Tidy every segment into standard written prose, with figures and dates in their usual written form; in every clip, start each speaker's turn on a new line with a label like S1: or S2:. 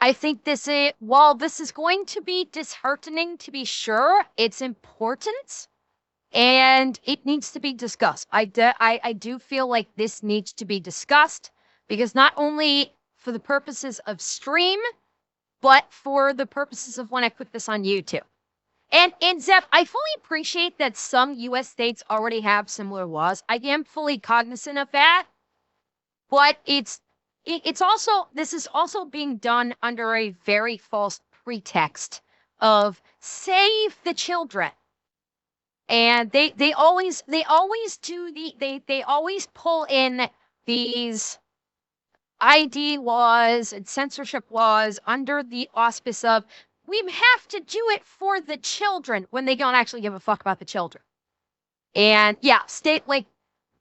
S1: I think while this is going to be disheartening to be sure, it's important and it needs to be discussed. I do feel like this needs to be discussed because not only for the purposes of stream, but for the purposes of when I put this on YouTube. And Zeph, I fully appreciate that some U.S. states already have similar laws. I am fully cognizant of that, but this is also being done under a very false pretext of save the children. And they always pull in these ID laws and censorship laws under the auspice of we have to do it for the children when they don't actually give a fuck about the children. And yeah,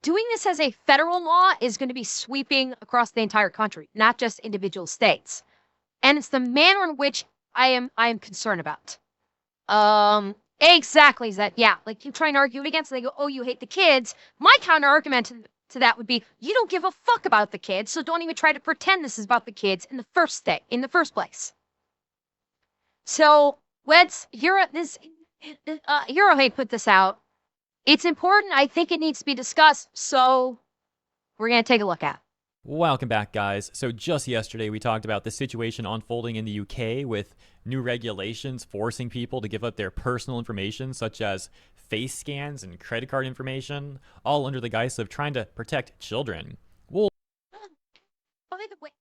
S1: doing this as a federal law is going to be sweeping across the entire country, not just individual states. And it's the manner in which I am concerned about. Exactly, Zed. Yeah, like you try and argue it against, and they go, oh, you hate the kids. My counter argument to that would be, you don't give a fuck about the kids, so don't even try to pretend this is about the kids in the first place. So Eurohate put this out. It's important. I think it needs to be discussed. So we're going to take a look at it.
S2: Welcome back, guys. So just yesterday, we talked about the situation unfolding in the UK with new regulations forcing people to give up their personal information, such as face scans and credit card information, all under the guise of trying to protect children. Well,
S1: by the way,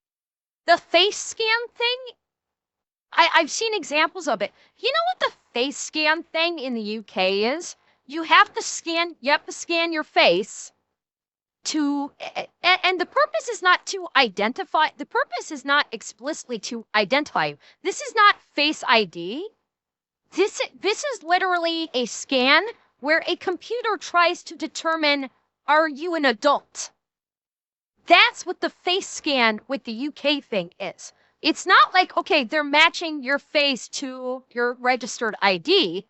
S1: the face scan thing, I've seen examples of it. You know what the face scan thing in the UK is? You have to scan your face and the purpose is not to identify, the purpose is not explicitly to identify you. This is not Face ID. This is literally a scan where a computer tries to determine, are you an adult? That's what the face scan with the UK thing is. It's not like, okay, they're matching your face to your registered ID.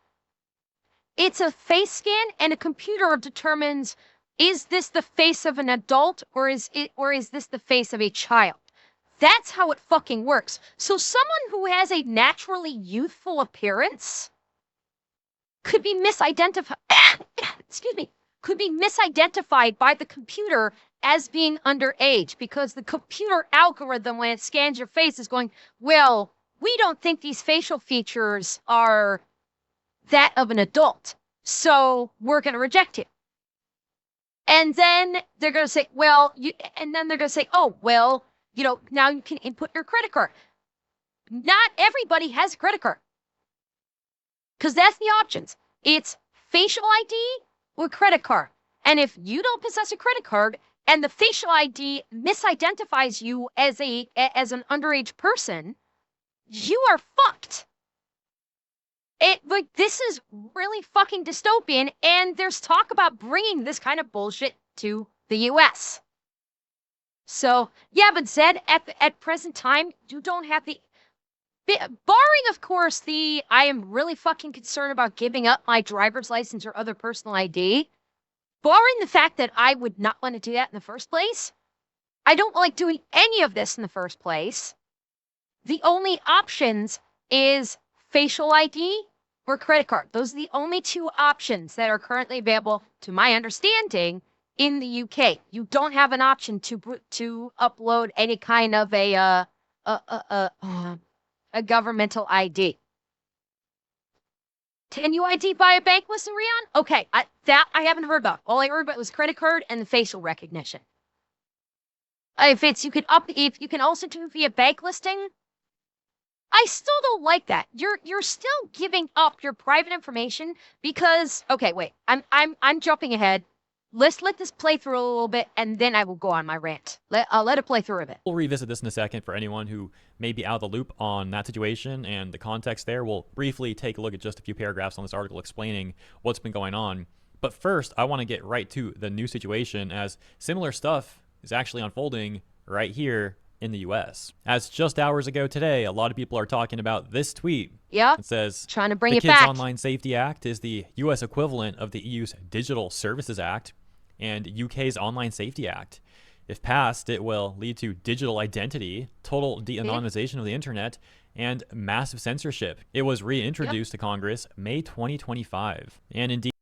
S1: It's a face scan and a computer determines, is this the face of an adult or is this the face of a child? That's how it fucking works. So someone who has a naturally youthful appearance could be misidentified, could be misidentified by the computer as being underage because the computer algorithm, when it scans your face, is going, well, we don't think these facial features are that of an adult, so we're going to reject you. And then they're going to say, oh, well, now you can input your credit card. Not everybody has a credit card. Because that's the options. It's facial ID or credit card. And if you don't possess a credit card and the facial ID misidentifies you as an underage person, you are fucked. This is really fucking dystopian, and there's talk about bringing this kind of bullshit to the US. So, yeah, but Zed, at present time, you don't have barring, of course, I am really fucking concerned about giving up my driver's license or other personal ID. Barring the fact that I would not want to do that in the first place, I don't like doing any of this in the first place. The only options is facial ID or credit card. Those are the only two options that are currently available, to my understanding, in the UK. You don't have an option to upload any kind of a governmental ID. Can you ID by a bank, listen, Rion? Okay, that I haven't heard about. All I heard about was credit card and the facial recognition. If you can also do via bank listing, I still don't like that. You're still giving up your private information because, okay, wait, I'm jumping ahead. Let's let this play through a little bit, and then I will go on my rant. I'll let it play through a bit.
S2: We'll revisit this in a second for anyone who may be out of the loop on that situation and the context there. We'll briefly take a look at just a few paragraphs on this article explaining what's been going on. But first, I want to get right to the new situation, as similar stuff is actually unfolding right here in the US. As just hours ago today, a lot of people are talking about this tweet.
S1: Yeah.
S2: It says,
S1: trying to bring
S2: the
S1: it
S2: Kids
S1: back.
S2: Online Safety Act is the US equivalent of the EU's Digital Services Act and UK's Online Safety Act. If passed, it will lead to digital identity, total de-anonymization of the internet, and massive censorship. It was reintroduced to Congress May 2025. And indeed,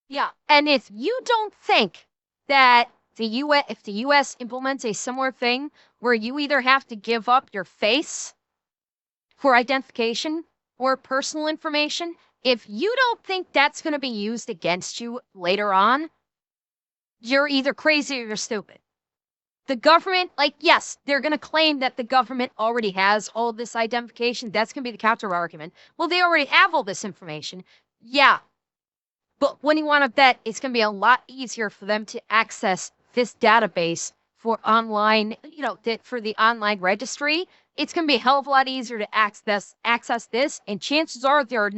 S1: Yeah. And if you don't think that if the US implements a similar thing where you either have to give up your face for identification or personal information, if you don't think that's going to be used against you later on, you're either crazy or you're stupid. The government, like, yes, they're going to claim that the government already has all of this identification. That's going to be the counter argument. Well, they already have all this information. Yeah. But when you want to bet, it's going to be a lot easier for them to access this database for online, for the online registry. It's going to be a hell of a lot easier to access this. And chances are there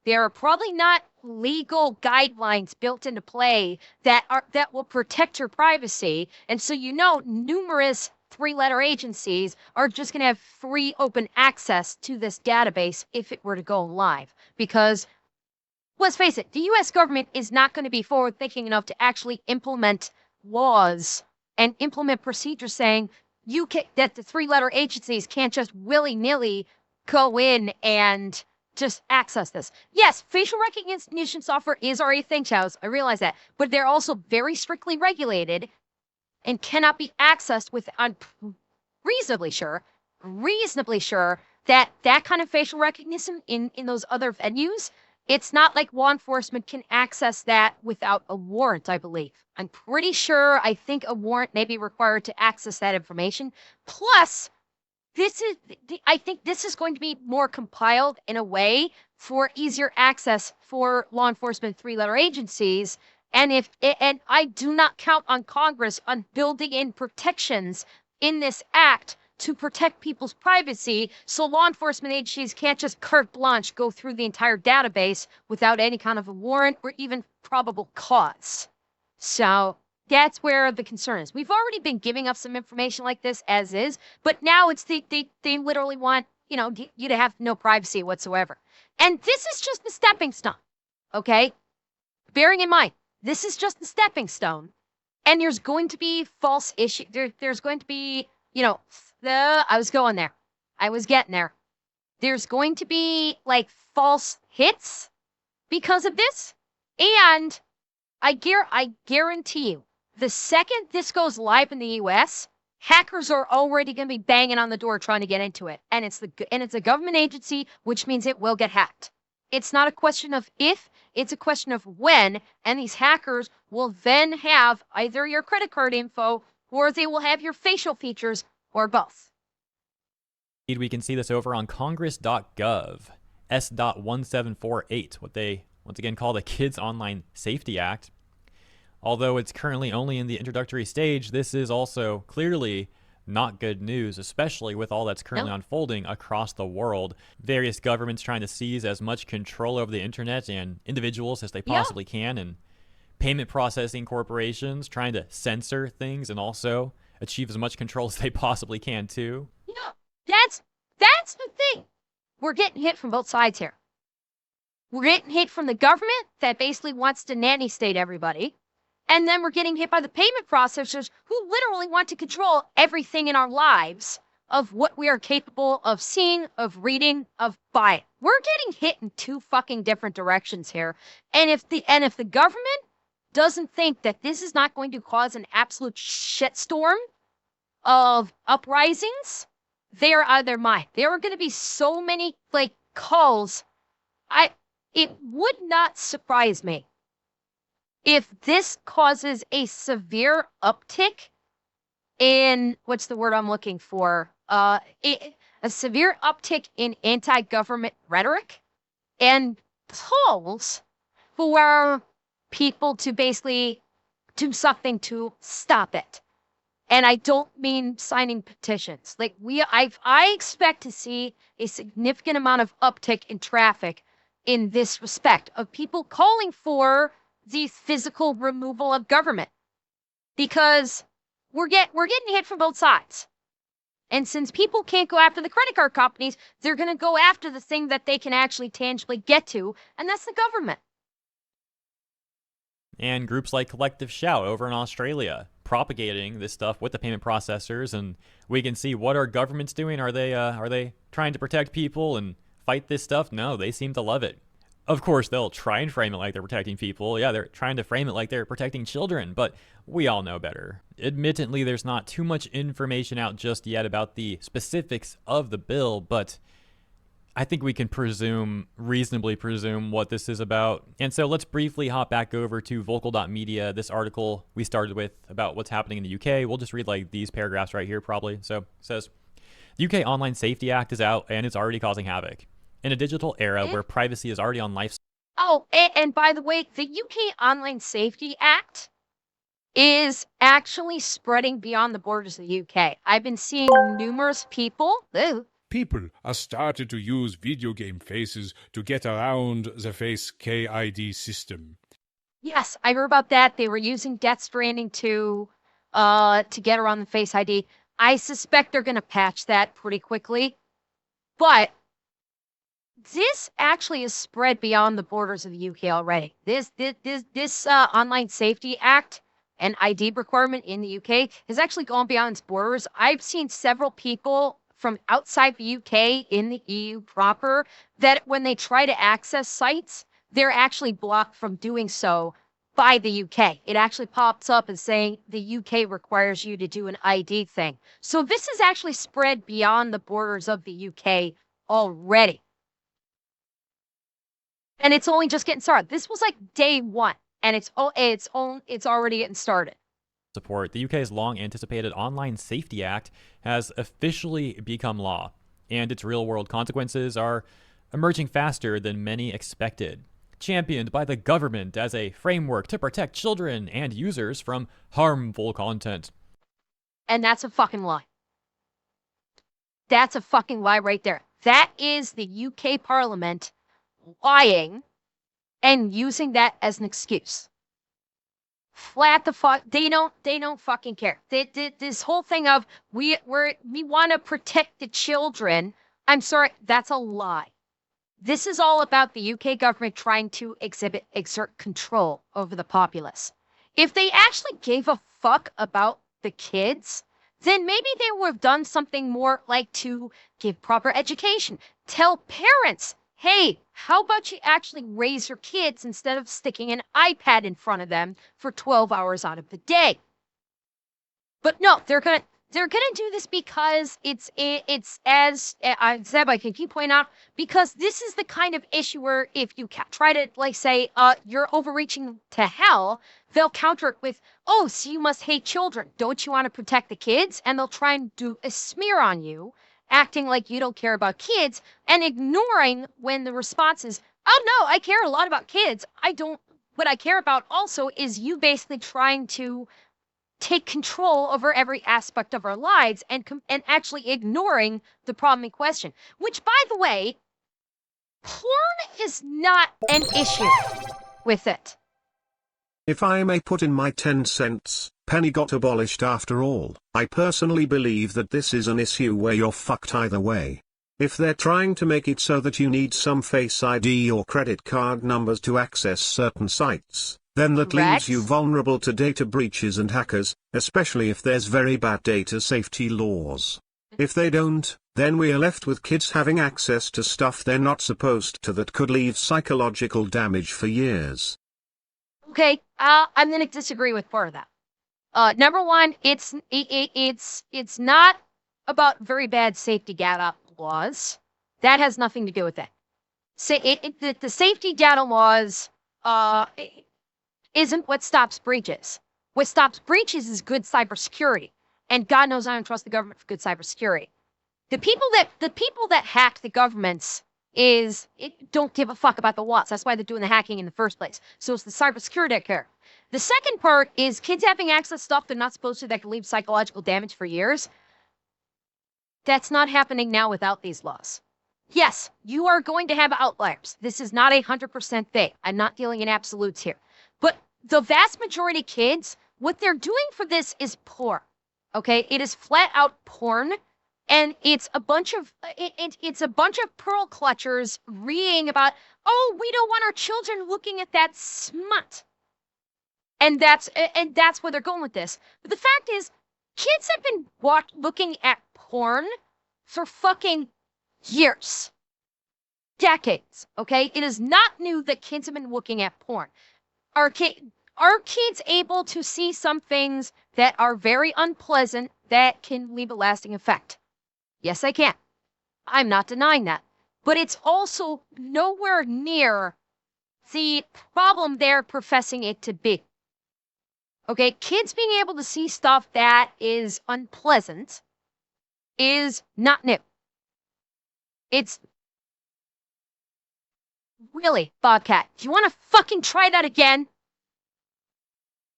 S1: are probably not legal guidelines built into play that will protect your privacy. And so numerous three-letter agencies are just going to have free open access to this database if it were to go live. Because let's face it, the US government is not going to be forward thinking enough to actually implement laws and implement procedures saying that the three-letter agencies can't just willy-nilly go in and just access this. Yes, facial recognition software is already a thing, Chows. I realize that. But they're also very strictly regulated and cannot be accessed I'm reasonably sure that kind of facial recognition in those other venues, it's not like law enforcement can access that without a warrant, I believe. I'm pretty sure, I think a warrant may be required to access that information. Plus, I think this is going to be more compiled in a way for easier access for law enforcement three-letter agencies. And I do not count on Congress on building in protections in this act to protect people's privacy, so law enforcement agencies can't just carte blanche go through the entire database without any kind of a warrant or even probable cause. So that's where the concern is. We've already been giving up some information like this as is, but now it's they literally want you to have no privacy whatsoever. And this is just the stepping stone, okay? Bearing in mind, this is just the stepping stone, and there's going to be false issue. There's going to be I was going there. I was getting there. There's going to be like false hits because of this, and I guarantee you, the second this goes live in the US, hackers are already going to be banging on the door trying to get into it. And it's a government agency, which means it will get hacked. It's not a question of if, it's a question of when, and these hackers will then have either your credit card info or they will have your facial features or both.
S2: we can see this over on congress.gov, S.1748, what they once again call the Kids Online Safety Act. Although it's currently only in the introductory stage, this is also clearly not good news, especially with all that's currently unfolding across the world. Various governments trying to seize as much control over the internet and individuals as they possibly can, and payment processing corporations trying to censor things and also achieve as much control as they possibly can too.
S1: That's the thing. We're getting hit from both sides here. We're getting hit from the government that basically wants to nanny state everybody. And then we're getting hit by the payment processors who literally want to control everything in our lives of what we are capable of seeing, of reading, of buying. We're getting hit in two fucking different directions here. And if the government doesn't think that this is not going to cause an absolute shitstorm of uprisings, they are out of their mind. There are going to be so many calls. It would not surprise me if this causes a severe uptick in, what's the word I'm looking for? A severe uptick in anti-government rhetoric and calls for people to basically do something to stop it. And I don't mean signing petitions. I expect to see a significant amount of uptick in traffic in this respect of people calling for the physical removal of government, because we're getting hit from both sides. And since people can't go after the credit card companies, they're going to go after the thing that they can actually tangibly get to, and that's the government.
S2: And groups like Collective Shout over in Australia propagating this stuff with the payment processors, and we can see what are governments doing. Are they trying to protect people and fight this stuff? No, they seem to love it. Of course, they'll try and frame it like they're protecting people. Yeah, they're trying to frame it like they're protecting children, but we all know better. Admittedly, there's not too much information out just yet about the specifics of the bill, but I think we can reasonably presume what this is about. And so let's briefly hop back over to vocal.media, this article we started with about what's happening in the UK. We'll just read like these paragraphs right here probably. So it says, the UK Online Safety Act is out and it's already causing havoc. In a digital era where privacy is already on life.
S1: Oh, and by the way, the UK Online Safety Act is actually spreading beyond the borders of the UK. I've been seeing numerous people.
S3: People are started to use video game faces to get around the Face KID system.
S1: Yes, I heard about that. They were using Death Stranding to get around the Face ID. I suspect they're going to patch that pretty quickly. But this actually is spread beyond the borders of the UK already. This Online Safety Act and ID requirement in the UK has actually gone beyond its borders. I've seen several people from outside the UK in the EU proper that when they try to access sites, they're actually blocked from doing so by the UK. It actually pops up as saying the UK requires you to do an ID thing. So this is actually spread beyond the borders of the UK already. And it's only just getting started. This was like day one, and it's already getting started.
S2: Support, the UK's long-anticipated Online Safety Act has officially become law, and its real-world consequences are emerging faster than many expected. Championed by the government as a framework to protect children and users from harmful content.
S1: And that's a fucking lie. That's a fucking lie right there. That is the UK Parliament lying and using that as an excuse. Flat the fuck, they don't fucking care. This whole thing of we want to protect the children. I'm sorry, that's a lie. This is all about the UK government trying to exert control over the populace. If they actually gave a fuck about the kids, then maybe they would have done something more like to give proper education. Tell parents, hey, how about you actually raise your kids instead of sticking an iPad in front of them for 12 hours out of the day? But no, they're gonna do this because it's as Zeb, I can keep pointing out, because this is the kind of issue where if you try to like say you're overreaching to hell, they'll counter it with, oh, so you must hate children. Don't you want to protect the kids? And they'll try and do a smear on you, acting like you don't care about kids and ignoring when the response is, oh no, I care a lot about kids. I don't. What I care about also is you basically trying to take control over every aspect of our lives and actually ignoring the problem in question. Which, by the way, porn is not an issue with it.
S4: If I may put in my 10 cents, penny got abolished after all. I personally believe that this is an issue where you're fucked either way. If they're trying to make it so that you need some Face ID or credit card numbers to access certain sites, then that leaves you vulnerable to data breaches and hackers, especially if there's very bad data safety laws. If they don't, then we are left with kids having access to stuff they're not supposed to that could leave psychological damage for years.
S1: Okay, I'm going to disagree with part of that. Number one, it's not about very bad safety data laws. That has nothing to do with it. The safety data laws isn't what stops breaches. What stops breaches is good cybersecurity. And God knows I don't trust the government for good cybersecurity. The people that hack the governments don't give a fuck about the laws. That's why they're doing the hacking in the first place. So it's the cybersecurity I care. The second part is kids having access to stuff they're not supposed to that can leave psychological damage for years. That's not happening now without these laws. Yes, you are going to have outliers. This is not 100% thing. I'm not dealing in absolutes here. But the vast majority of kids, what they're doing for this is porn. Okay? It is flat out porn. And it's a bunch of pearl clutchers reading about, oh, we don't want our children looking at that smut. And that's where they're going with this. But the fact is, kids have been looking at porn for fucking years. Decades, okay? It is not new that kids have been looking at porn. Are kids able to see some things that are very unpleasant that can leave a lasting effect? Yes, I can. I'm not denying that. But it's also nowhere near the problem they're professing it to be. Okay, kids being able to see stuff that is unpleasant is not new. It's really, Bobcat, do you want to fucking try that again?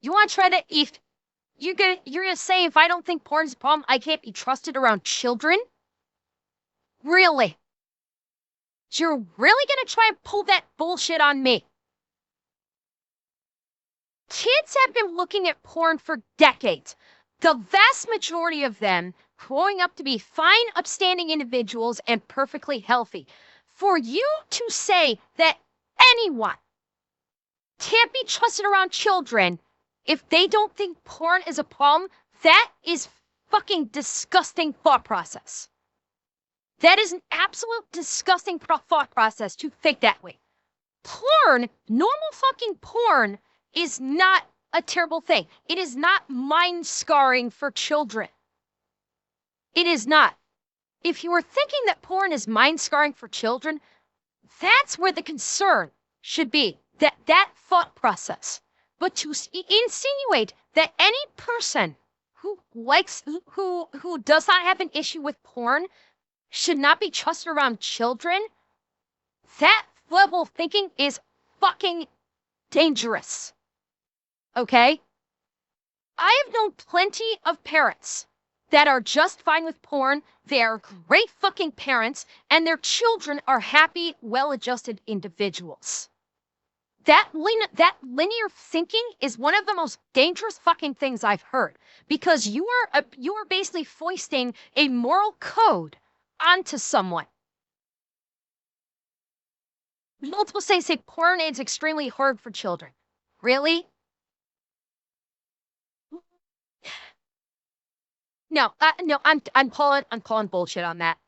S1: You want to try that? If you're gonna say if I don't think porn's a problem, I can't be trusted around children? Really? You're really gonna try and pull that bullshit on me? Kids have been looking at porn for decades. The vast majority of them growing up to be fine, upstanding individuals and perfectly healthy. For you to say that anyone can't be trusted around children if they don't think porn is a problem, that is fucking disgusting thought process. That is an absolute disgusting thought process to think that way. Porn, normal fucking porn, is not a terrible thing. It is not mind-scarring for children. It is not. If you were thinking that porn is mind-scarring for children, that's where the concern should be. That thought process. But to insinuate that any person who does not have an issue with porn should not be trusted around children, that level of thinking is fucking dangerous. Okay? I have known plenty of parents that are just fine with porn. They are great fucking parents, and their children are happy, well-adjusted individuals. That linear thinking is one of the most dangerous fucking things I've heard, because you are basically foisting a moral code onto someone. Multiple states say porn is extremely hard for children. Really? No, I'm calling bullshit on that.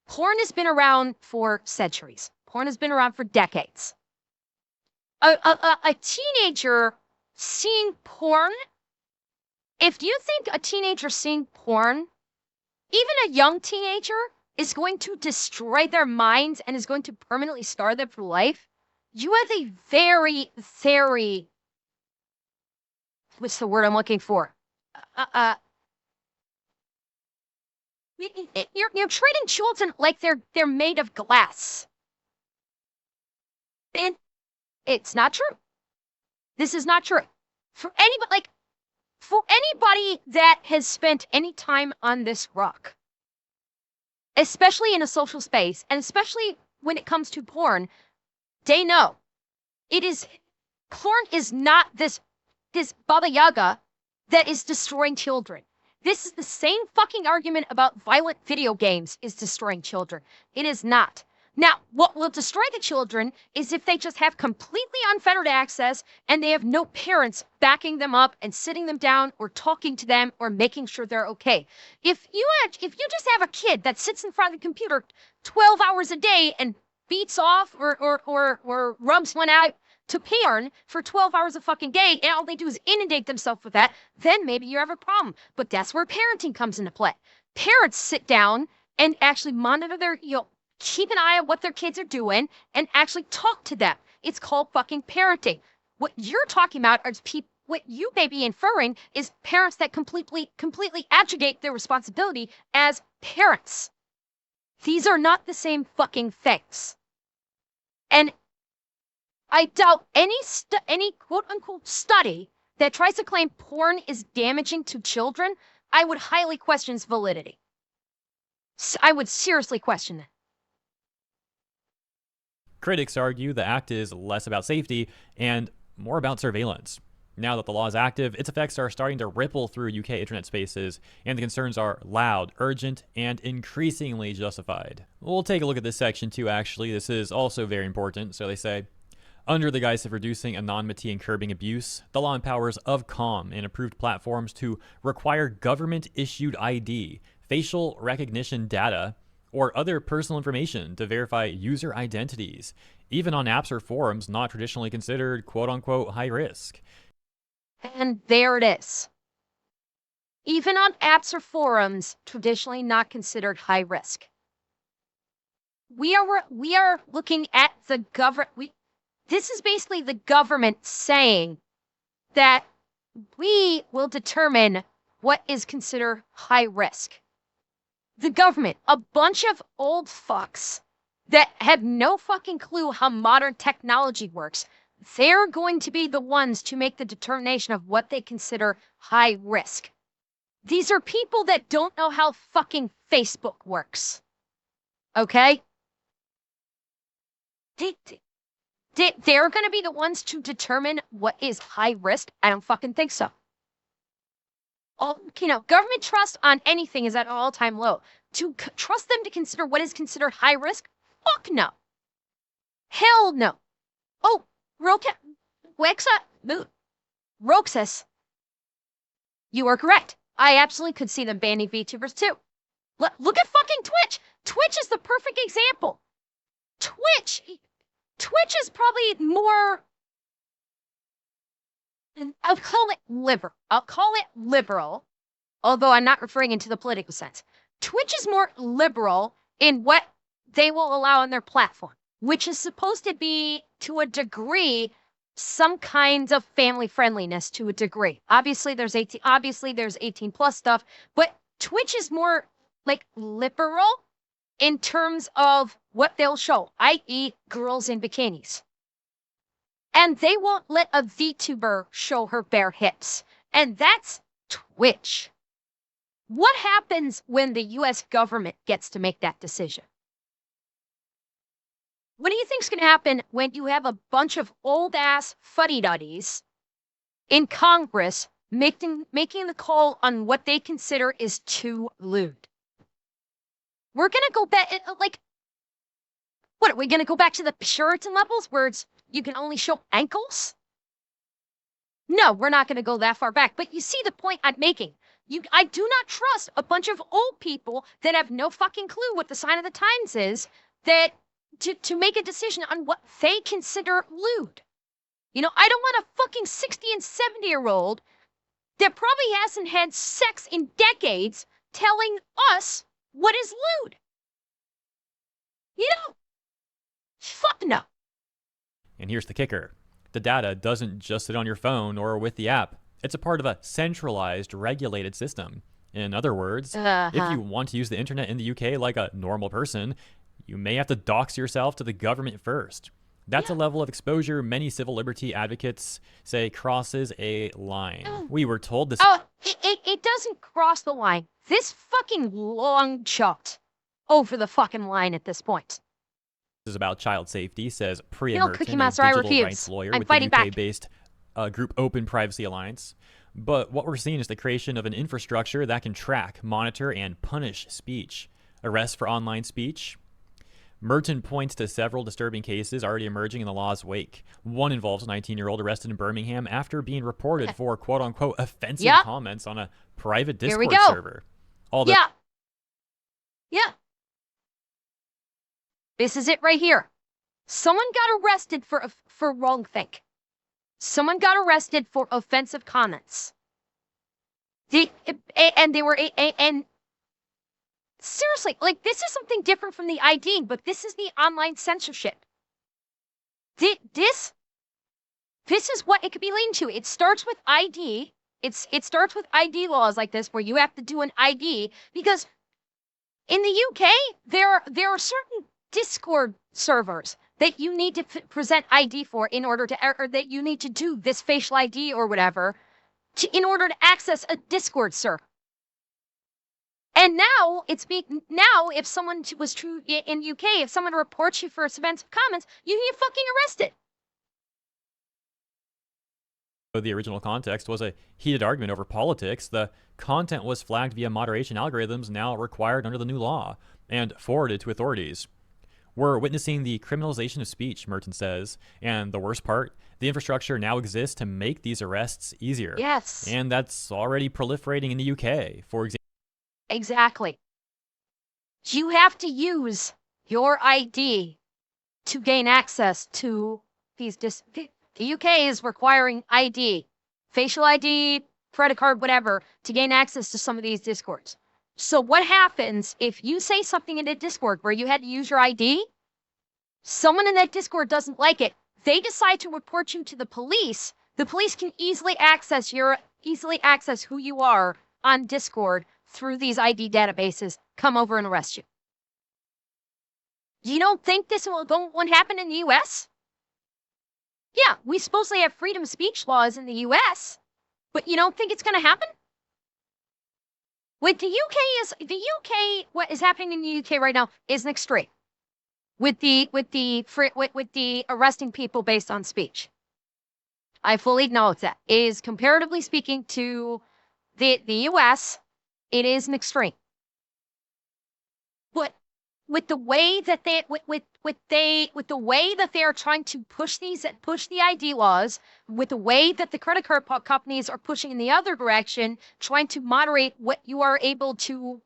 S1: Porn has been around for centuries. Porn has been around for decades. A teenager seeing porn, if you think a teenager seeing porn, even a young teenager, is going to destroy their minds and is going to permanently scar them for life, you have a very, very, what's the word I'm looking for? You're treating children like they're made of glass. And it's not true. This is not true. For anybody that has spent any time on this rock, especially in a social space, and especially when it comes to porn, they know porn is not this Baba Yaga that is destroying children. This is the same fucking argument about violent video games is destroying children. It is not. Now, what will destroy the children is if they just have completely unfettered access and they have no parents backing them up and sitting them down or talking to them or making sure they're okay. If you just have a kid that sits in front of the computer 12 hours a day and beats off or rubs one out to porn for 12 hours a fucking day, and all they do is inundate themselves with that, then maybe you have a problem. But that's where parenting comes into play. Parents sit down and actually monitor keep an eye on what their kids are doing and actually talk to them. It's called fucking parenting. What you're talking about are what you may be inferring is parents that completely abdicate their responsibility as parents. These are not the same fucking things. And I doubt any quote-unquote study that tries to claim porn is damaging to children. I would highly question its validity. I would seriously question that.
S2: Critics argue the act is less about safety and more about surveillance. Now that the law is active, its effects are starting to ripple through UK internet spaces, and the concerns are loud, urgent, and increasingly justified. We'll take a look at this section too, actually. This is also very important. So they say, Under the guise of reducing anonymity and curbing abuse, the law empowers Ofcom and approved platforms to require government-issued ID, facial recognition data, or other personal information to verify user identities, even on apps or forums not traditionally considered quote-unquote high risk.
S1: And there it is. Even on apps or forums traditionally not considered high risk. We are looking at the government. This is basically the government saying that we will determine what is considered high risk. The government, a bunch of old fucks that have no fucking clue how modern technology works, they're going to be the ones to make the determination of what they consider high risk. These are people that don't know how fucking Facebook works. Okay? They're going to be the ones to determine what is high risk? I don't fucking think so. Government trust on anything is at an all-time low. To trust them to consider what is considered high risk? Fuck no. Hell no. Oh, Roxas. You are correct. I absolutely could see them banning VTubers too. Look at fucking Twitch. Twitch is the perfect example. Twitch is probably more, I'll call it liberal, although I'm not referring into the political sense. Twitch is more liberal in what they will allow on their platform, which is supposed to be, to a degree, some kinds of family friendliness to a degree. Obviously there's 18 plus stuff, but Twitch is more like liberal in terms of what they'll show, i.e. girls in bikinis. And they won't let a VTuber show her bare hips. And that's Twitch. What happens when the US government gets to make that decision? What do you think's going to happen when you have a bunch of old-ass fuddy-duddies in Congress making the call on what they consider is too lewd? We're going to go back, what, are we going to go back to the Puritan levels where you can only show ankles? No, we're not going to go that far back. But you see the point I'm making. I do not trust a bunch of old people that have no fucking clue what the sign of the times is that to make a decision on what they consider lewd. I don't want a fucking 60 and 70-year-old that probably hasn't had sex in decades telling us what is lewd. Fuck no.
S2: And here's the kicker. The data doesn't just sit on your phone or with the app. It's a part of a centralized, regulated system. In other words, if you want to use the internet in the UK like a normal person, you may have to dox yourself to the government first. That's a level of exposure many civil liberty advocates say crosses a line. We were told this...
S1: Oh, it doesn't cross the line. This fucking long shot over the fucking line at this point.
S2: This is about child safety, says Priya Merton,
S1: Cookie
S2: a
S1: Master, I
S2: digital
S1: refuse.
S2: rights lawyer
S1: I'm
S2: with
S1: fighting
S2: the
S1: back.
S2: UK-based group Open Privacy Alliance. But what we're seeing is the creation of an infrastructure that can track, monitor, and punish speech. Arrests for online speech. Merton points to several disturbing cases already emerging in the law's wake. One involves a 19-year-old arrested in Birmingham after being reported for quote-unquote offensive comments on a private Discord server.
S1: Yeah. This is it right here. Someone got arrested for wrongthink. Someone got arrested for offensive comments. And seriously, this is something different from the ID, but this is the online censorship. This is what it could be leading to. It starts with ID. It starts with ID laws like this, where you have to do an ID, because in the UK there are certain Discord servers that you need to present ID for in order to, or that you need to do this facial ID or whatever in order to access a Discord server. And now if someone was true in UK, if someone reports you for offensive comments, you get fucking arrested.
S2: The original context was a heated argument over politics. The content was flagged via moderation algorithms now required under the new law and forwarded to authorities. We're witnessing the criminalization of speech, Merton says, and the worst part, the infrastructure now exists to make these arrests easier.
S1: Yes.
S2: And that's already proliferating in the UK, for example.
S1: Exactly. You have to use your ID to gain access to these. The UK is requiring ID, facial ID, credit card, whatever, to gain access to some of these Discords. So what happens if you say something in a Discord where you had to use your ID? Someone in that Discord doesn't like it. They decide to report you to the police. The police can easily access who you are on Discord through these ID databases, come over and arrest you. You don't think this won't happen in the US? Yeah, we supposedly have freedom of speech laws in the US, but you don't think it's going to happen? What what is happening in the UK right now is an extreme. With the arresting people based on speech. I fully acknowledge that. It is, comparatively speaking to the US, it is an extreme. But with the way that they are trying to push the ID laws, with the way that the credit card companies are pushing in the other direction, trying to moderate what you are able to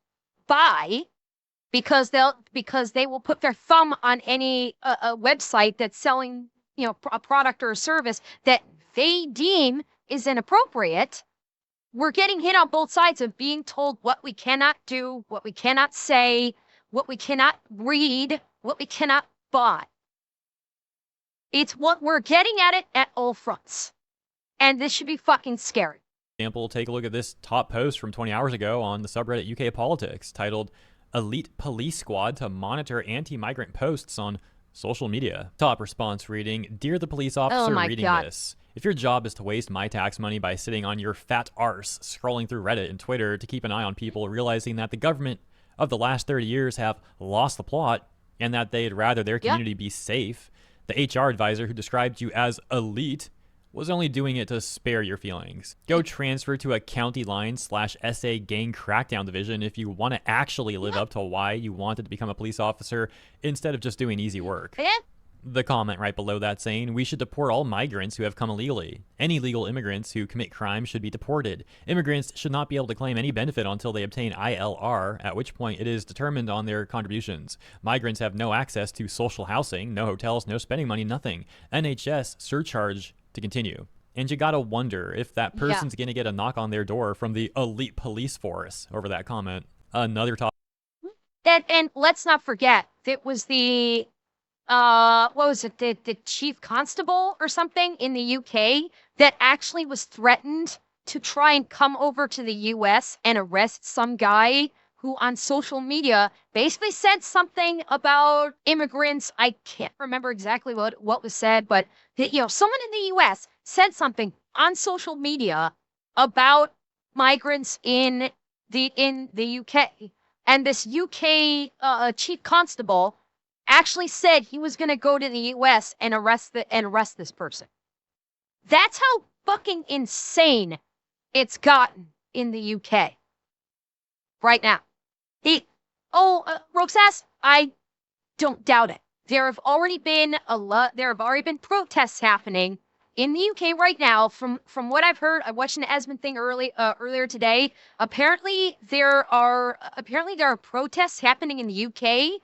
S1: buy, because they will put their thumb on any a website that's selling, you know, a product or a service that they deem is inappropriate. We're getting hit on both sides of being told what we cannot do, what we cannot say, what we cannot read, what we cannot buy. It's what we're getting at it at all fronts. And this should be fucking scary.
S2: Example, take a look at this top post from 20 hours ago on the subreddit UK Politics titled Elite Police Squad to Monitor Anti-Migrant Posts on Social Media. Top response reading, Dear the police officer reading this. If your job is to waste my tax money by sitting on your fat arse scrolling through Reddit and Twitter to keep an eye on people realizing that the government of the last 30 years have lost the plot and that they'd rather their community be safe, the HR advisor who described you as elite was only doing it to spare your feelings. Go transfer to a county line / SA gang crackdown division if you want to actually live up to why you wanted to become a police officer instead of just doing easy work. The comment right below that saying, we should deport all migrants who have come illegally. Any legal immigrants who commit crimes should be deported. Immigrants should not be able to claim any benefit until they obtain ILR, at which point it is determined on their contributions. Migrants have no access to social housing, no hotels, no spending money, nothing. NHS surcharge to continue. And you gotta wonder if that person's gonna get a knock on their door from the elite police force over that comment. Another topic.
S1: And let's not forget, it was the what was it, the chief constable or something in the UK that actually was threatened to try and come over to the US and arrest some guy who on social media basically said something about immigrants. I can't remember exactly what was said, but someone in the US said something on social media about migrants in the UK. And this UK chief constable actually said he was going to go to the US and arrest this person. That's how fucking insane it's gotten in the UK right now. Roxas, I don't doubt it. There have already been protests happening in the UK right now. From what I've heard, I watched an Esmond thing earlier today. Apparently there are protests happening in the UK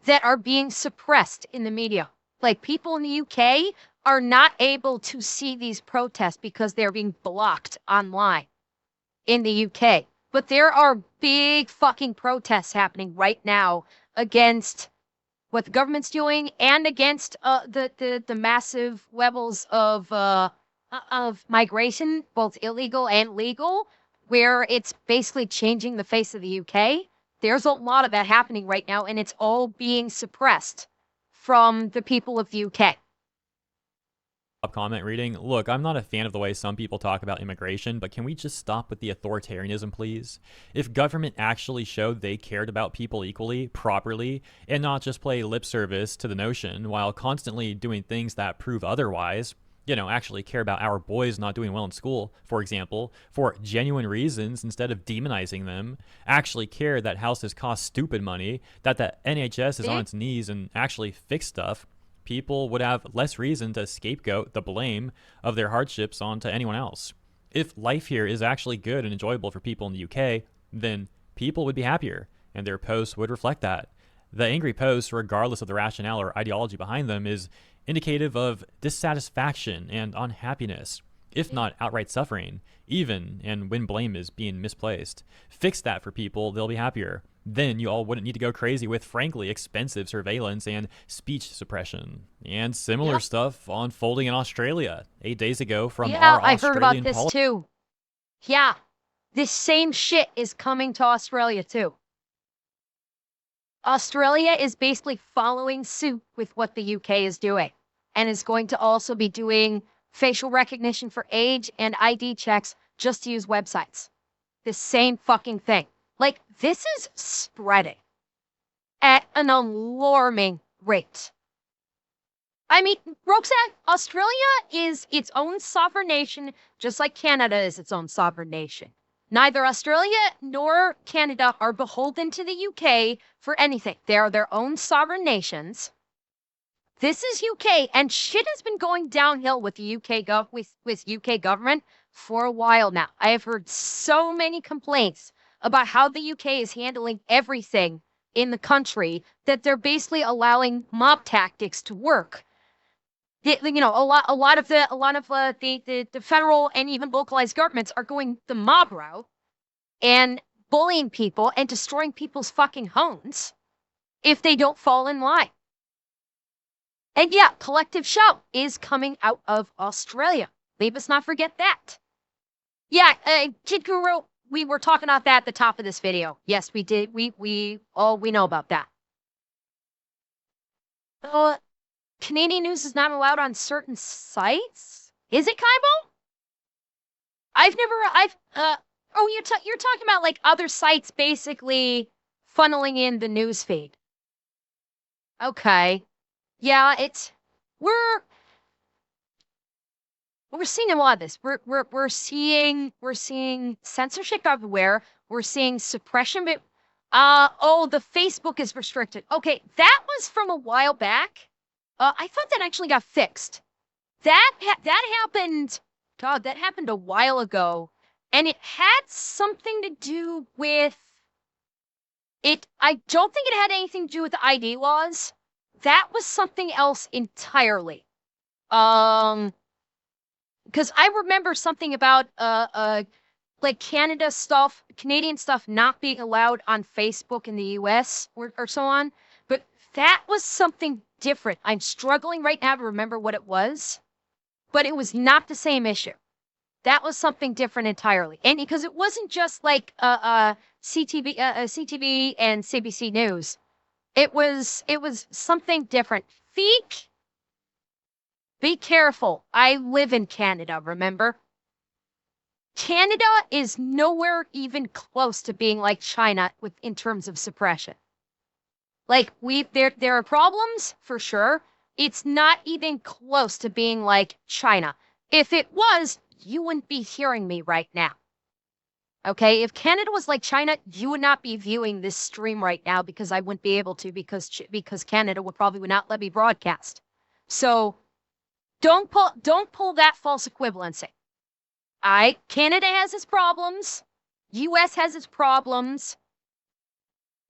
S1: that are being suppressed in the media. Like, people in the UK are not able to see these protests because they're being blocked online in the UK. But there are big fucking protests happening right now against what the government's doing and against the massive levels of migration, both illegal and legal, where it's basically changing the face of the UK. There's a lot of that happening right now, and it's all being suppressed from the people of the UK.
S2: Comment reading, look, I'm not a fan of the way some people talk about immigration, but can we just stop with the authoritarianism, please? If government actually showed they cared about people equally, properly, and not just play lip service to the notion while constantly doing things that prove otherwise, actually care about our boys not doing well in school, for example, for genuine reasons instead of demonizing them, actually care that houses cost stupid money, that the NHS is on its knees and actually fix stuff, people would have less reason to scapegoat the blame of their hardships onto anyone else. If life here is actually good and enjoyable for people in the UK, then people would be happier, and their posts would reflect that. The angry posts, regardless of the rationale or ideology behind them, is indicative of dissatisfaction and unhappiness, if not outright suffering, even and when blame is being misplaced. Fix that for people, they'll be happier. Then you all wouldn't need to go crazy with frankly expensive surveillance and speech suppression. And similar stuff unfolding in Australia 8 days ago from our
S1: I've heard
S2: Australian
S1: about this too. Yeah, this same shit is coming to Australia too. Australia is basically following suit with what the UK is doing, and is going to also be doing facial recognition for age and ID checks just to use websites. The same fucking thing. Like, this is spreading at an alarming rate. I mean, Roxanne, Australia is its own sovereign nation, just like Canada is its own sovereign nation. Neither Australia nor Canada are beholden to the UK for anything. They are their own sovereign nations. This is UK, and shit has been going downhill with the with UK government for a while now. I have heard so many complaints about how the UK is handling everything in the country that they're basically allowing mob tactics to work. A lot of the federal and even localized governments are going the mob route and bullying people and destroying people's fucking homes if they don't fall in line. And yeah, Collective Shout is coming out of Australia. Leave us not forget that. Yeah, Kid Guru, we were talking about that at the top of this video. Yes, we did. We know about that. Canadian news is not allowed on certain sites? Is it, Kaibo? You're talking about like other sites basically funneling in the news feed. Okay. Yeah, we're seeing a lot of this. We're seeing censorship everywhere. We're seeing suppression, but the Facebook is restricted. Okay, that was from a while back. I thought that actually got fixed. That happened. God, that happened a while ago, and it had something to do with it. I don't think it had anything to do with the ID laws. That was something else entirely. Because I remember something about like Canadian stuff not being allowed on Facebook in the US or so on. But that was something different. I'm struggling right now to remember what it was, but it was not the same issue. That was something different entirely. And because it wasn't just like CTV and CBC News. It was something different. Feek, be careful. I live in Canada, remember? Canada is nowhere even close to being like China in terms of suppression. Like there are problems for sure. It's not even close to being like China. If it was, you wouldn't be hearing me right now. Okay, if Canada was like China, you would not be viewing this stream right now because I wouldn't be able to because Canada would not let me broadcast. So don't pull that false equivalency. Canada has its problems. US has its problems.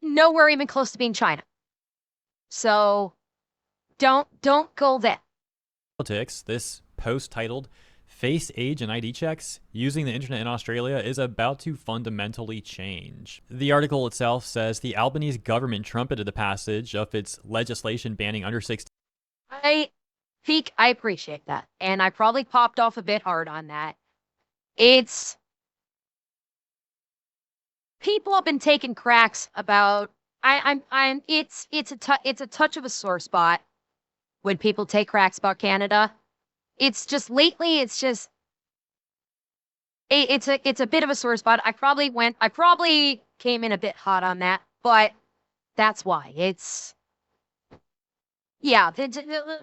S1: Nowhere even close to being China. So don't go there.
S2: Politics, this post titled Face, Age, and ID Checks Using the Internet in Australia is about to fundamentally change. The article itself says the Albanese government trumpeted the passage of its legislation banning under 16.
S1: I appreciate that. And I probably popped off a bit hard on that. People have been taking cracks about it's a touch of a sore spot when people take cracks about Canada. It's just lately it's a bit of a sore spot. I probably came in a bit hot on that, but that's why. Yeah,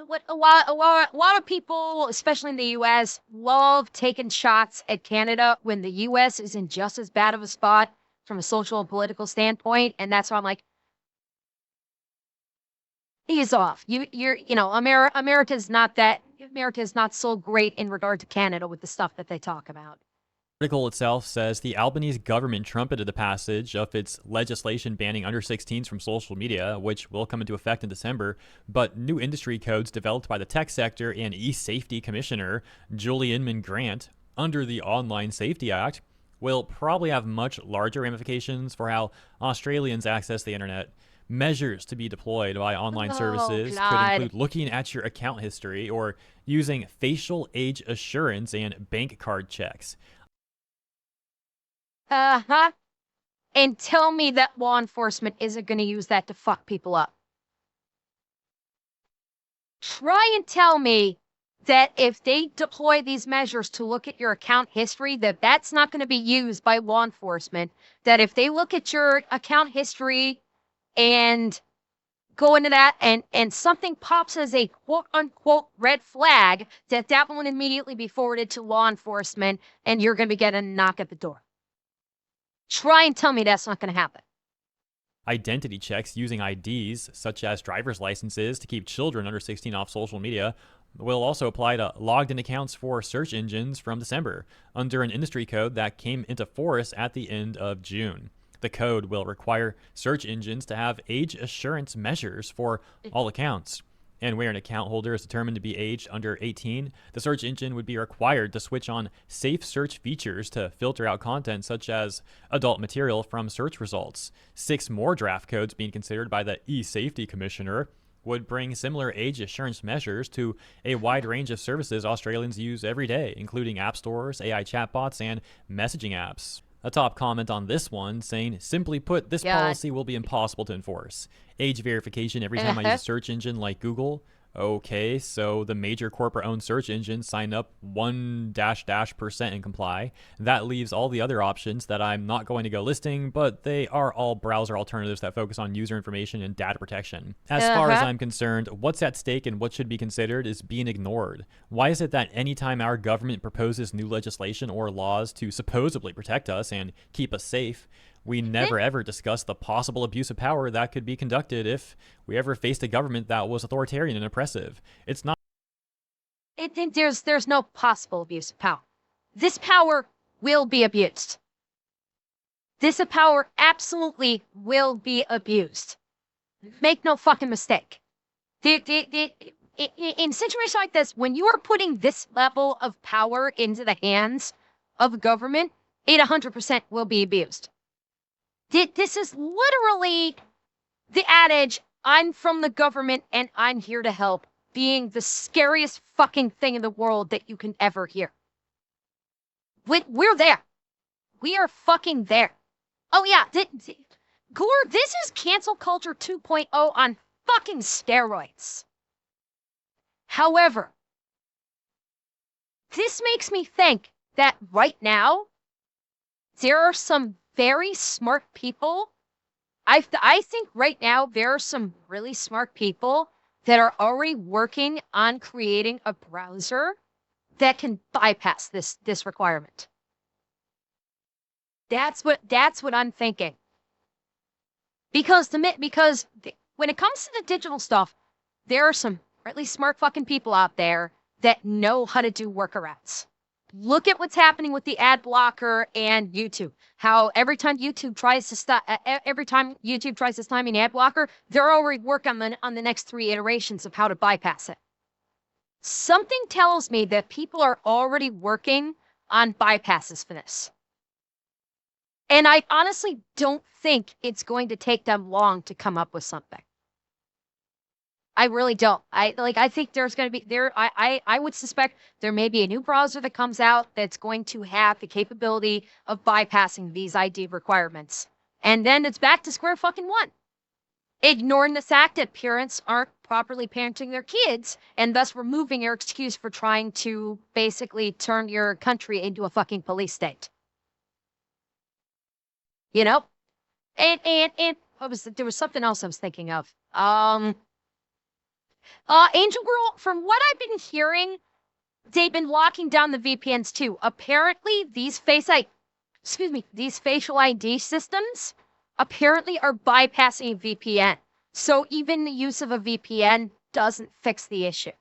S1: what a lot of people, especially in the U.S., love taking shots at Canada when the U.S. is in just as bad of a spot from a social and political standpoint, and that's why I'm like, ease off. America's not that. America's not so great in regard to Canada with the stuff that they talk about.
S2: The article itself says the Albanese government trumpeted the passage of its legislation banning under 16s from social media, which will come into effect in December, but new industry codes developed by the tech sector and e-safety commissioner Julie Inman Grant under the Online Safety Act will probably have much larger ramifications for how Australians access the internet. Measures to be deployed by online
S1: Oh,
S2: services could
S1: God.
S2: include looking at your account history or using facial age assurance and bank card checks.
S1: Uh-huh. And tell me that law enforcement isn't going to use that to fuck people up. Try and tell me that if they deploy these measures to look at your account history, that that's not going to be used by law enforcement. That if they look at your account history and go into that and something pops as a quote unquote red flag, that will immediately be forwarded to law enforcement and you're going to be getting a knock at the door. Try and tell me that's not going to happen.
S2: Identity checks using IDs, such as driver's licenses, to keep children under 16 off social media, will also apply to logged in accounts for search engines from December, under an industry code that came into force at the end of June. The code will require search engines to have age assurance measures for all accounts. And where an account holder is determined to be aged under 18, the search engine would be required to switch on safe search features to filter out content such as adult material from search results. 6 more draft codes being considered by the e-safety commissioner would bring similar age assurance measures to a wide range of services Australians use every day, including app stores, AI chatbots, and messaging apps. A top comment on this one saying, simply put, this policy will be impossible to enforce. Age verification every time I use a search engine like Google. Okay, so the major corporate-owned search engines sign up 1%, and comply. That leaves all the other options that I'm not going to go listing, but they are all browser alternatives that focus on user information and data protection. As far as I'm concerned, what's at stake and what should be considered is being ignored. Why is it that anytime our government proposes new legislation or laws to supposedly protect us and keep us safe, we never ever discuss the possible abuse of power that could be conducted if we ever faced a government that was authoritarian and oppressive? It's not.
S1: There's no possible abuse of power. This power will be abused. This power absolutely will be abused. Make no fucking mistake. In situations like this, when you are putting this level of power into the hands of government, it 100% will be abused. This is literally the adage, I'm from the government and I'm here to help, being the scariest fucking thing in the world that you can ever hear. We're there. We are fucking there. Oh yeah, Gore, this is cancel culture 2.0 on fucking steroids. However, this makes me think that right now, there are some very smart people. I think right now there are some really smart people that are already working on creating a browser that can bypass this requirement. That's what I'm thinking. Because when it comes to the digital stuff, there are some really smart fucking people out there that know how to do workarounds. Look at what's happening with the ad blocker and YouTube. How every time YouTube tries to stop an ad blocker, they're already working on the next 3 iterations of how to bypass it. Something tells me that people are already working on bypasses for this. And I honestly don't think it's going to take them long to come up with something. I really don't. I think there's going to be I would suspect there may be a new browser that comes out that's going to have the capability of bypassing these ID requirements. And then it's back to square fucking one. Ignoring the fact that parents aren't properly parenting their kids and thus removing your excuse for trying to basically turn your country into a fucking police state. You know? And there was something else I was thinking of. Angel Girl, from what I've been hearing, they've been locking down the VPNs too. Apparently, these these facial ID systems apparently are bypassing a VPN. So even the use of a VPN doesn't fix the issue.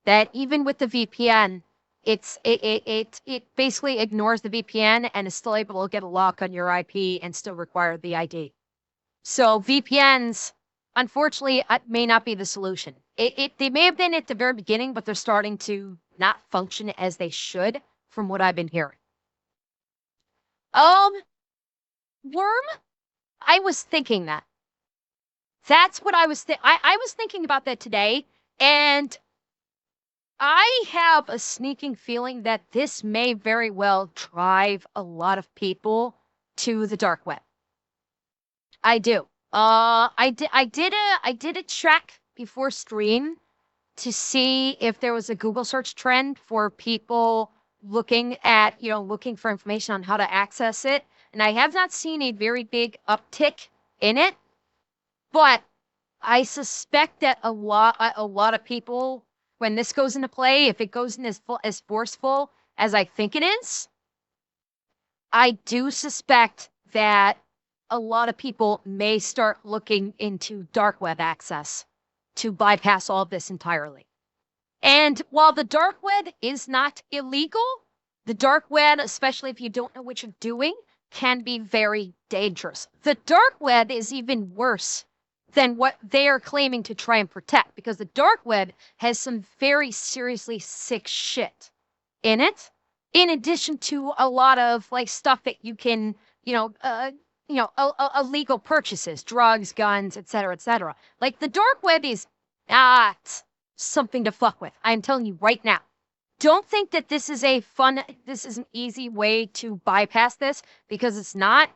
S1: That even with the VPN, it basically ignores the VPN and is still able to get a lock on your IP and still require the ID. So VPNs, unfortunately, may not be the solution. They may have been at the very beginning, but they're starting to not function as they should, from what I've been hearing. Worm, I was thinking that. That's what I was I was thinking about that today, and I have a sneaking feeling that this may very well drive a lot of people to the dark web. I do. I did a check before stream to see if there was a Google search trend for people looking for information on how to access it. And I have not seen a very big uptick in it, but I suspect that a lot of people, when this goes into play, if it goes in as forceful as I think it is, I do suspect that a lot of people may start looking into dark web access to bypass all of this entirely. And while the dark web is not illegal, the dark web, especially if you don't know what you're doing, can be very dangerous. The dark web is even worse than what they are claiming to try and protect, because the dark web has some very seriously sick shit in it, in addition to a lot of like stuff that you can, illegal purchases, drugs, guns, etc., etc. Like the dark web is not something to fuck with. I'm telling you right now. Don't think that this is an easy way to bypass this, because it's not.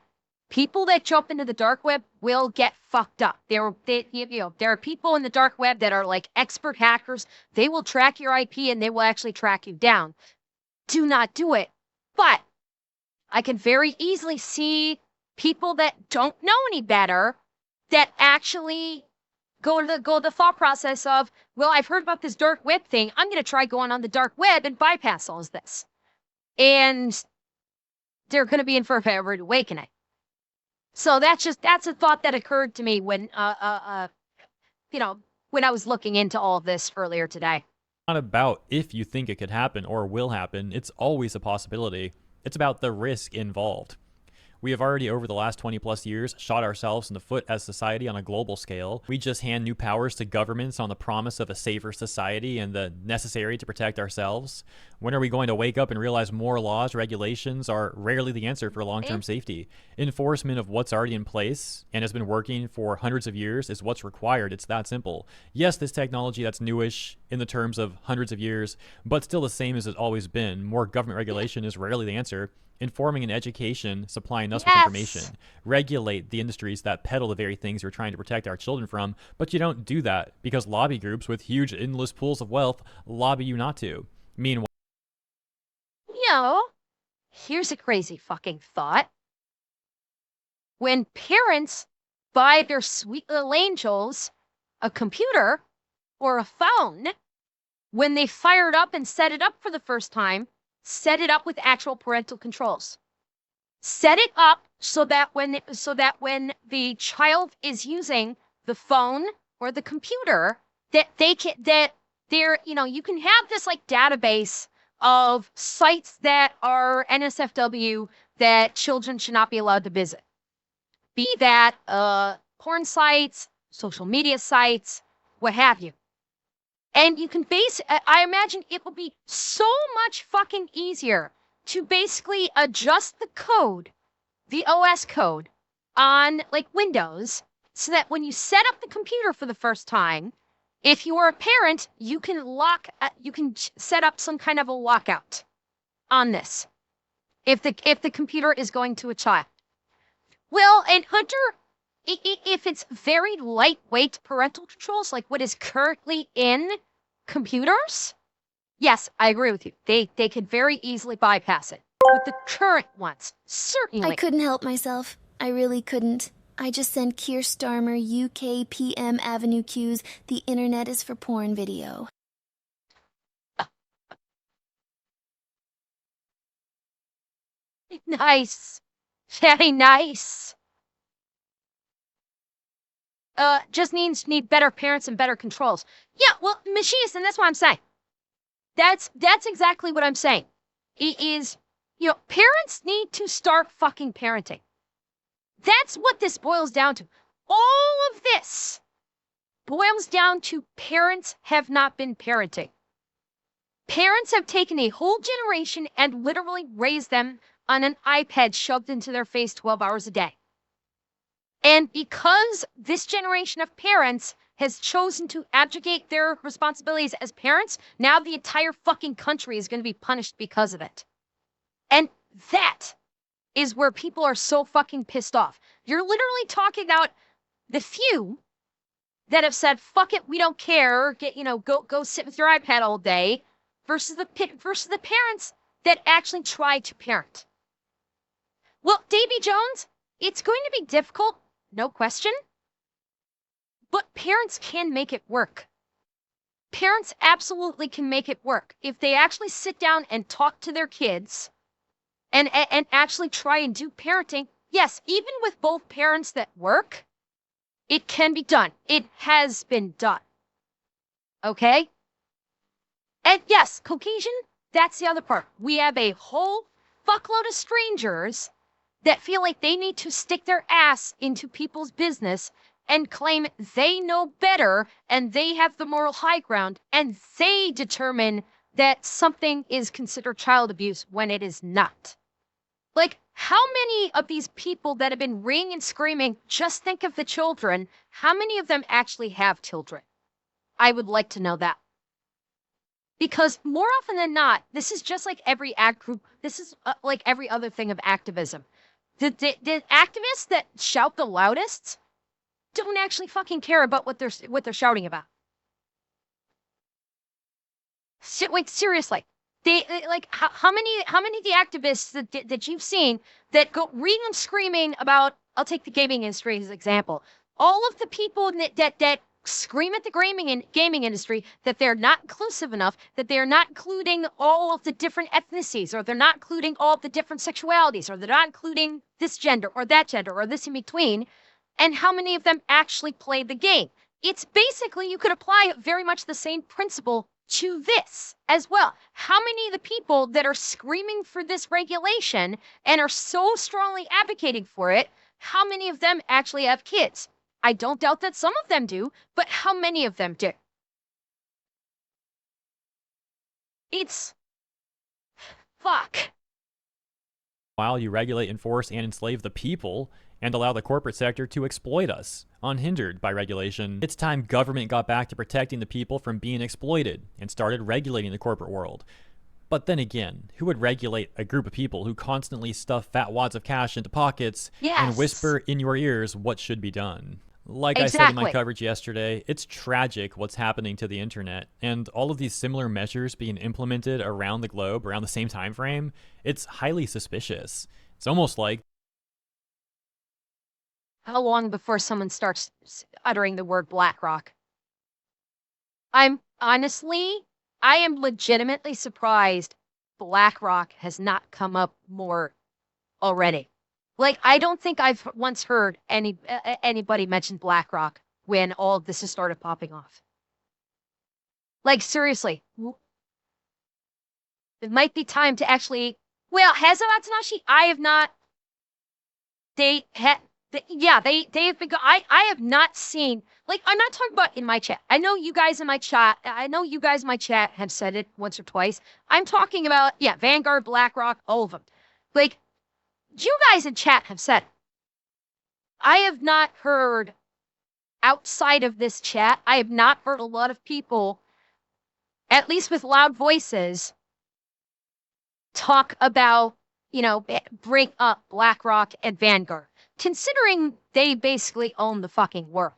S1: People that jump into the dark web will get fucked up. There are people in the dark web that are like expert hackers. They will track your IP and they will actually track you down. Do not do it. But I can very easily see people that don't know any better that actually go the thought process of, well, I've heard about this dark web thing. I'm going to try going on the dark web and bypass all of this. And they're going to be in for a very rude awakening. So that's a thought that occurred to me when I was looking into all of this earlier today.
S2: Not about if you think it could happen or will happen. It's always a possibility. It's about the risk involved. We have already, over the last 20 plus years, shot ourselves in the foot as society on a global scale. We just hand new powers to governments on the promise of a safer society and the necessary to protect ourselves. When are we going to wake up and realize more laws, regulations are rarely the answer for long-term safety? Enforcement of what's already in place and has been working for hundreds of years is what's required. It's that simple. Yes, this technology that's newish in the terms of hundreds of years, but still the same as it's always been. More government regulation is rarely the answer. Informing and education, supplying us with information. Regulate the industries that peddle the very things you're trying to protect our children from, but you don't do that because lobby groups with huge endless pools of wealth lobby you not to. Meanwhile,
S1: here's a crazy fucking thought. When parents buy their sweet little angels a computer or a phone, when they fire it up and set it up for the first time, set it up with actual parental controls. Set it up so that when the child is using the phone or the computer, you can have this like database of sites that are NSFW that children should not be allowed to visit. Be that porn sites, social media sites, what have you. And you can I imagine it will be so much fucking easier to basically adjust the code, the OS code on like Windows, so that when you set up the computer for the first time, if you are a parent, you can set up some kind of a lockout on this. If the computer is going to a child. Well, and Hunter, if it's very lightweight parental controls, like what is currently in computers, yes, I agree with you. They could very easily bypass it. With the current ones, certainly.
S5: I couldn't help myself. I really couldn't. I just sent Keir Starmer UK PM Avenue Q's The Internet is for Porn video.
S1: Nice. Very nice. Just need better parents and better controls. Yeah, well, machines, and that's what I'm saying. That's exactly what I'm saying. It is, parents need to start fucking parenting. That's what this boils down to. All of this boils down to parents have not been parenting. Parents have taken a whole generation and literally raised them on an iPad shoved into their face 12 hours a day. And because this generation of parents has chosen to abdicate their responsibilities as parents, now the entire fucking country is going to be punished because of it. And that is where people are so fucking pissed off. You're literally talking about the few that have said, fuck it, we don't care, go sit with your iPad all day, versus the parents that actually try to parent. Well, Davy Jones, it's going to be difficult, no question, but parents can make it work. Parents absolutely can make it work. If they actually sit down and talk to their kids and actually try and do parenting, yes, even with both parents that work, it can be done. It has been done. Okay? And yes, Caucasian, that's the other part. We have a whole fuckload of strangers that feel like they need to stick their ass into people's business and claim they know better and they have the moral high ground and they determine that something is considered child abuse when it is not. Like, how many of these people that have been ringing and screaming, just think of the children, how many of them actually have children? I would like to know that. Because more often than not, this is just like every act group, this is like every other thing of activism. The activists that shout the loudest don't actually fucking care about what they're shouting about. Wait, seriously. They like how many of the activists that you've seen that go reading and screaming about, I'll take the gaming industry as an example. All of the people that scream at the gaming industry that they're not inclusive enough, that they're not including all of the different ethnicities, or they're not including all of the different sexualities, or they're not including this gender or that gender or this in between, and how many of them actually play the game. It's basically, you could apply very much the same principle to this as well. How many of the people that are screaming for this regulation and are so strongly advocating for it, how many of them actually have kids? I don't doubt that some of them do, but how many of them do? It's... fuck.
S2: While you regulate, enforce, and enslave the people, and allow the corporate sector to exploit us, unhindered by regulation, it's time government got back to protecting the people from being exploited and started regulating the corporate world. But then again, who would regulate a group of people who constantly stuff fat wads of cash into pockets and whisper in your ears what should be done? Like I said in my coverage yesterday, it's tragic what's happening to the internet, and all of these similar measures being implemented around the globe around the same time frame, it's highly suspicious. It's almost like,
S1: how long before someone starts uttering the word BlackRock? I am legitimately surprised BlackRock has not come up more already. Like, I don't think I've once heard anybody mention BlackRock when all of this has started popping off. Like, seriously. It might be time to actually... Well, Hazel Atanashi, I have not... They have been... I have not seen... Like, I'm not talking about in my chat. I know you guys in my chat have said it once or twice. I'm talking about, Vanguard, BlackRock, all of them. Like, you guys in chat have said, I have not heard, outside of this chat, I have not heard a lot of people, at least with loud voices, talk about, bring up BlackRock and Vanguard, considering they basically own the fucking world.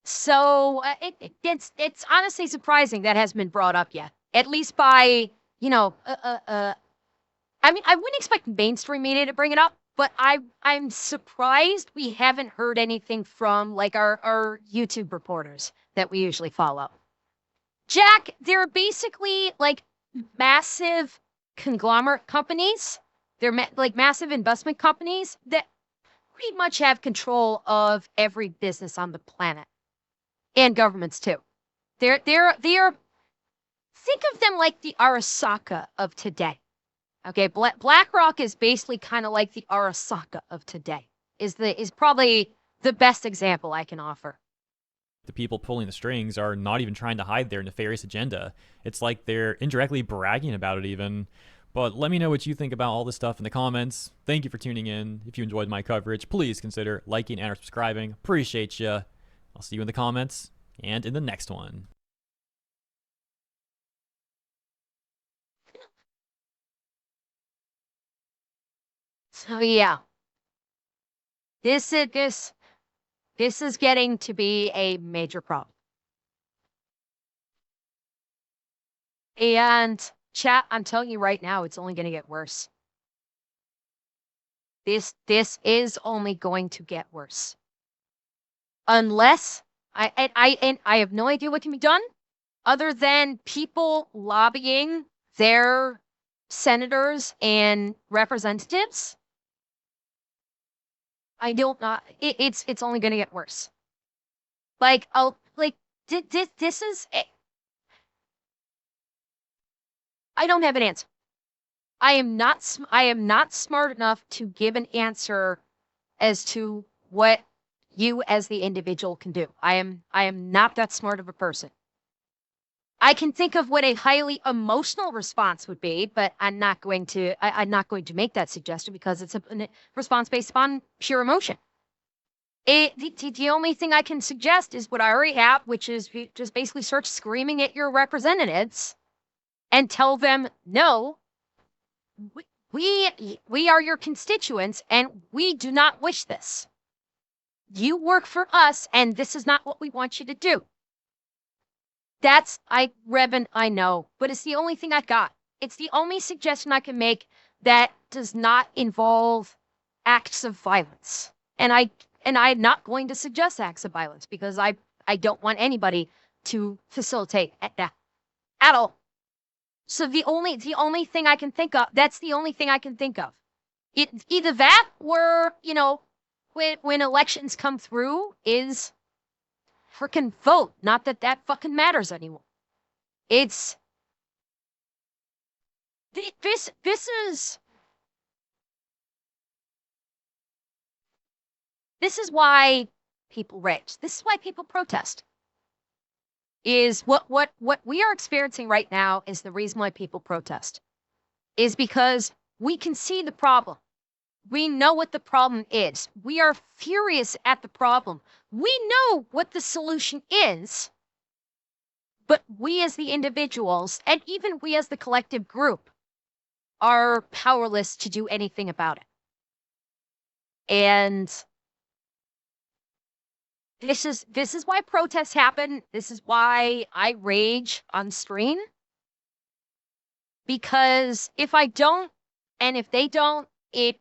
S1: So it's honestly surprising that hasn't been brought up yet, at least by, I mean, I wouldn't expect mainstream media to bring it up, but I'm surprised we haven't heard anything from like our YouTube reporters that we usually follow. Jack, they're basically like massive conglomerate companies. They're like massive investment companies that pretty much have control of every business on the planet and governments too. They're think of them like the Arasaka of today. Okay, BlackRock is basically kind of like the Arasaka of today. Is probably the best example I can offer.
S2: The people pulling the strings are not even trying to hide their nefarious agenda. It's like they're indirectly bragging about it even. But let me know what you think about all this stuff in the comments. Thank you for tuning in. If you enjoyed my coverage, please consider liking and subscribing. Appreciate ya. I'll see you in the comments and in the next one.
S1: So yeah, this is getting to be a major problem. And chat, I'm telling you right now, it's only going to get worse. This is only going to get worse. Unless I have no idea what can be done other than people lobbying their senators and representatives. I don't know. It's only going to get worse. Like this is. I don't have an answer. I am not smart enough to give an answer as to what you as the individual can do. I am not that smart of a person. I can think of what a highly emotional response would be, but I'm not going to make that suggestion because it's a response based upon pure emotion. The only thing I can suggest is what I already have, which is just basically start screaming at your representatives and tell them, no, we are your constituents and we do not wish this. You work for us and this is not what we want you to do. Revan, I know, but it's the only thing I got. It's the only suggestion I can make that does not involve acts of violence. And I'm not going to suggest acts of violence because I don't want anybody to facilitate that at all. So the only thing I can think of, that's the only thing I can think of. Either that or, you know, when elections come through is freaking vote. Not that that fucking matters anymore. It's this is why people rage. This is why people protest. Is what we are experiencing right now is the reason why people protest. Is because we can see the problem. We know what the problem is. We are furious at the problem. We know what the solution is. But we as the individuals, and even we as the collective group, are powerless to do anything about it. And this is why protests happen. This is why I rage on screen. Because if I don't, and if they don't, it's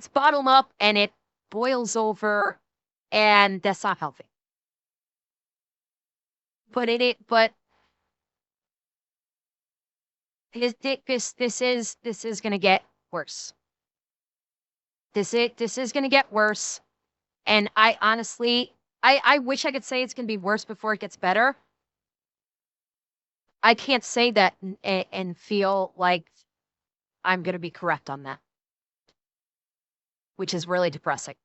S1: bottom up and it boils over, and that's not healthy. But this is gonna get worse. This is gonna get worse. And I honestly, I wish I could say it's gonna be worse before it gets better. I can't say that and feel like I'm gonna be correct on that, which is really depressing.